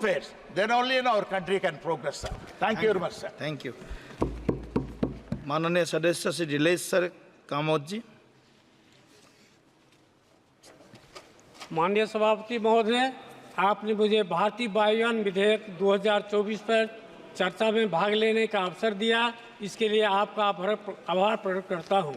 affairs. Then only our country can progress, sir. Thank you very much, sir. Thank you. माननीय सदस्य Shri Dilesh sir Kamod जी। माननीय सभापति महोदय, आपने मुझे भारतीय वायुयान विधेयक 2024 पर चर्चा में भाग लेने का अवसर दिया, इसके लिए आपका आभार प्रकट करता हूँ।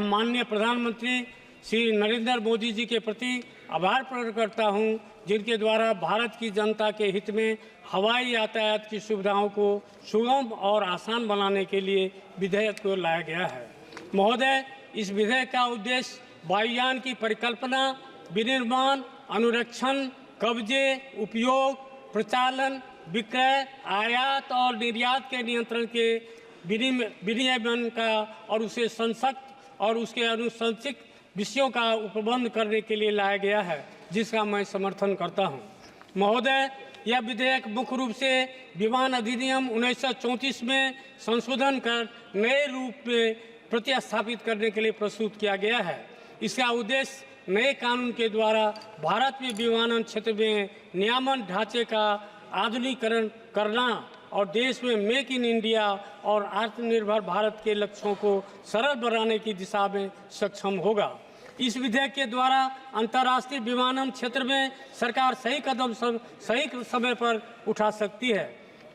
माननीय प्रधानमंत्री श्री नरेंद्र मोदी जी के प्रति आभार प्रकट करता हूँ, जिनके द्वारा भारत की जनता के हित में हवाई यातायात की सुविधाओं को सुगम और आसान बनाने के लिए विधेयक को लाया गया है। महोदय, इस विधेयक का उद्देश्य वायुयान की परिकल्पना, विनिर्माण, अनुरक्षण, कब्जे, उपयोग, प्रचालन, विक्रय, आयात और निर्यात के नियंत्रण के विनियमन का और उसे संसक्त और उसके अनुशंसित विषयों का प्रबंध करने के लिए लाया गया है, जिसका मैं समर्थन करता हूं। महोदय, यह विधेयक मुख्य रूप से विमान अधिनियम 1934 में संशोधन कर नए रूप में प्रतिस्थापित करने के लिए प्रस्तुत किया गया है। इसका उद्देश्य नए कानून के द्वारा भारत में विमानन क्षेत्र में नियामन ढांचे का आधुनिकीकरण करना और देश में मेक इन इंडिया और आत्मनिर्भर भारत के लक्ष्यों को सरल बनाने की दिशा में सक्षम होगा। इस विधेयक के द्वारा अंतर्राष्ट्रीय विमानन क्षेत्र में सरकार सही कदम सही समय पर उठा सकती है।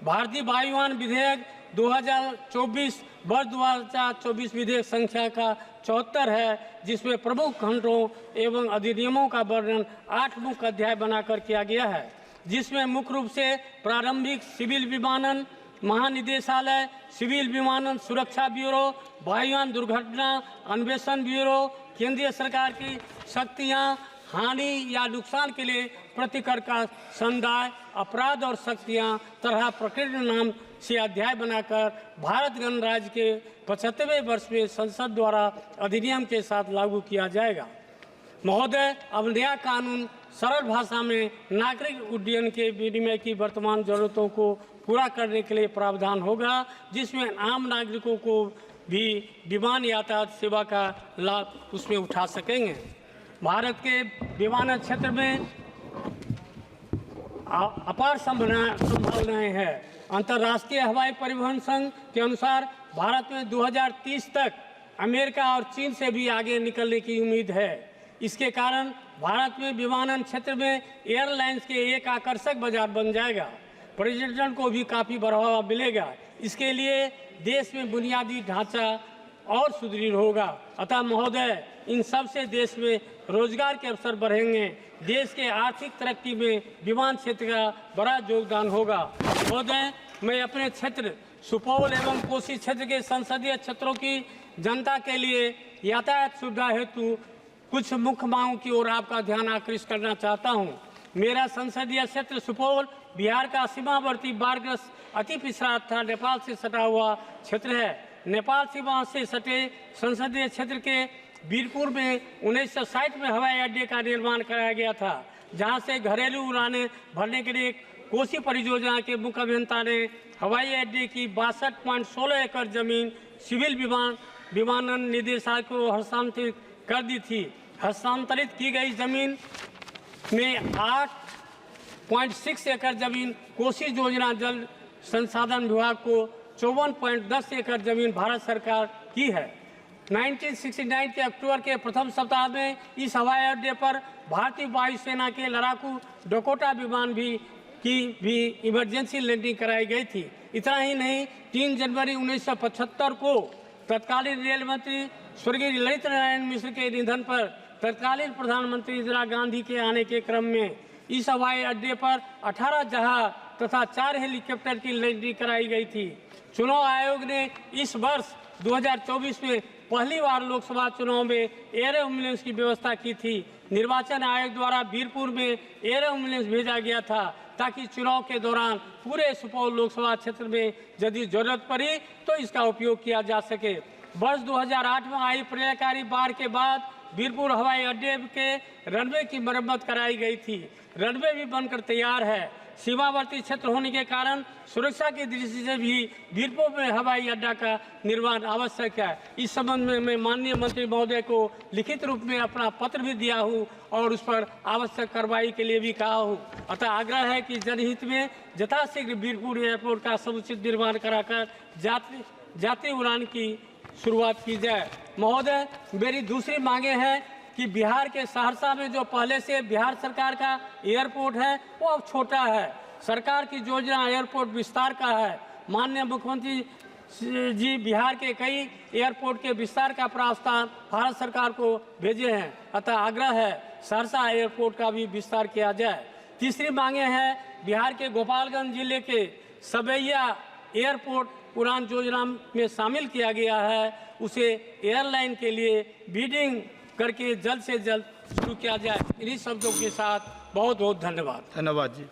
भारतीय वायुयान विधेयक 2024 वर्ष 2024 विधेयक संख्या का 74 है, जिसमें प्रमुख खंडों एवं अधिनियमों का वर्णन 8 मुख्य अध्याय बनाकर किया गया है, जिसमें मुख्य रूप से प्रारंभिक सिविल विमानन महानिदेशालय, सिविल विमानन सुरक्षा ब्यूरो, वायुयान दुर्घटना अन्वेषण ब्यूरो, केंद्रीय सरकार की शक्तियां, हानि या नुकसान के लिए प्रतिकर का समुदाय, अपराध और शक्तियां तरह प्रकृति नाम से अध्याय बनाकर भारत गणराज्य के 75वें वर्ष में संसद द्वारा अधिनियम के साथ लागू किया जाएगा। महोदय, अब नया कानून सरल भाषा में नागरिक उड्डयन के विनिमय की वर्तमान जरूरतों को पूरा करने के लिए प्रावधान होगा, जिसमें आम नागरिकों को भी विमान यातायात सेवा का लाभ उसमें उठा सकेंगे। भारत के विमानन क्षेत्र में अपार संभावनाएं हैं। अंतर्राष्ट्रीय हवाई परिवहन संघ के अनुसार भारत में 2030 तक अमेरिका और चीन से भी आगे निकलने की उम्मीद है। इसके कारण भारत में विमानन क्षेत्र में एयरलाइंस के एक आकर्षक बाजार बन जाएगा। पर्यटन को भी काफ़ी बढ़ावा मिलेगा। इसके लिए देश में बुनियादी ढांचा और सुदृढ़ होगा। अतः महोदय, इन सब से देश में रोजगार के अवसर बढ़ेंगे। देश के आर्थिक तरक्की में विमान क्षेत्र का बड़ा योगदान होगा। महोदय, मैं अपने क्षेत्र सुपौल एवं कोसी क्षेत्र के संसदीय क्षेत्रों की जनता के लिए यातायात सुविधा हेतु कुछ मुख्य मांगों की ओर आपका ध्यान आकृष्ट करना चाहता हूं। मेरा संसदीय क्षेत्र सुपौल बिहार का सीमावर्ती बाढ़ग्रस्त अति पिछड़ा तथा नेपाल से सटा हुआ क्षेत्र है। नेपाल सीमा से सटे संसदीय क्षेत्र के बीरपुर में 1960 में हवाई अड्डे का निर्माण कराया गया था, जहां से घरेलू उड़ानें भरने के लिए कोसी परियोजना के मुख्य अभियंता ने हवाई अड्डे की 62.16 एकड़ जमीन सिविल विमानन निदेशालय को हस्तांतरित कर दी थी। हस्तांतरित की गई जमीन में 8.6 एकड़ जमीन कोसी योजना जल संसाधन विभाग को 54.10 एकड़ जमीन भारत सरकार की है। 1969 के अक्टूबर के प्रथम सप्ताह में इस हवाई अड्डे पर भारतीय वायुसेना के लड़ाकू डकोटा विमान की भी इमरजेंसी लैंडिंग कराई गई थी। इतना ही नहीं, 3 जनवरी 1975 को तत्कालीन रेल मंत्री स्वर्गीय ललित नारायण मिश्र के निधन पर तत्कालीन प्रधानमंत्री इंदिरा गांधी के आने के क्रम में इस हवाई अड्डे पर 18 जहाज तथा 4 हेलीकॉप्टर की लैंडिंग कराई गई थी। चुनाव आयोग ने इस वर्ष 2024 में पहली बार लोकसभा चुनाव में एयर एम्बुलेंस की व्यवस्था की थी। निर्वाचन आयोग द्वारा बीरपुर में एयर एम्बुलेंस भेजा गया था, ताकि चुनाव के दौरान पूरे सुपौल लोकसभा क्षेत्र में यदि जरूरत पड़ी तो इसका उपयोग किया जा सके। वर्ष 2008 में आई प्रलयकारी बाढ़ के बाद बीरपुर हवाई अड्डे के रनवे की मरम्मत कराई गई थी। रनवे भी बनकर तैयार है। सीमावर्ती क्षेत्र होने के कारण सुरक्षा की दृष्टि से भी वीरपुर में हवाई अड्डा का निर्माण आवश्यक है। इस संबंध में मैं माननीय मंत्री महोदय को लिखित रूप में अपना पत्र भी दिया हूँ और उस पर आवश्यक कार्रवाई के लिए भी कहा हूँ। अतः आग्रह है कि जनहित में यथाशीघ्र वीरपुर एयरपोर्ट का समुचित निर्माण कराकर जाती उड़ान की शुरुआत की जाए। महोदय, मेरी दूसरी मांगे हैं कि बिहार के सहरसा में जो पहले से बिहार सरकार का एयरपोर्ट है वो अब छोटा है। सरकार की योजना एयरपोर्ट विस्तार का है। माननीय मुख्यमंत्री जी बिहार के कई एयरपोर्ट के विस्तार का प्रस्ताव भारत सरकार को भेजे हैं। अतः आग्रह है सहरसा एयरपोर्ट का भी विस्तार किया जाए। तीसरी मांगे हैं बिहार के गोपालगंज जिले के सबैया एयरपोर्ट उड़ान योजना में शामिल किया गया है, उसे एयरलाइन के लिए बिडिंग करके जल्द से जल्द शुरू किया जाए। इन्हीं शब्दों के साथ बहुत बहुत धन्यवाद। धन्यवाद जी।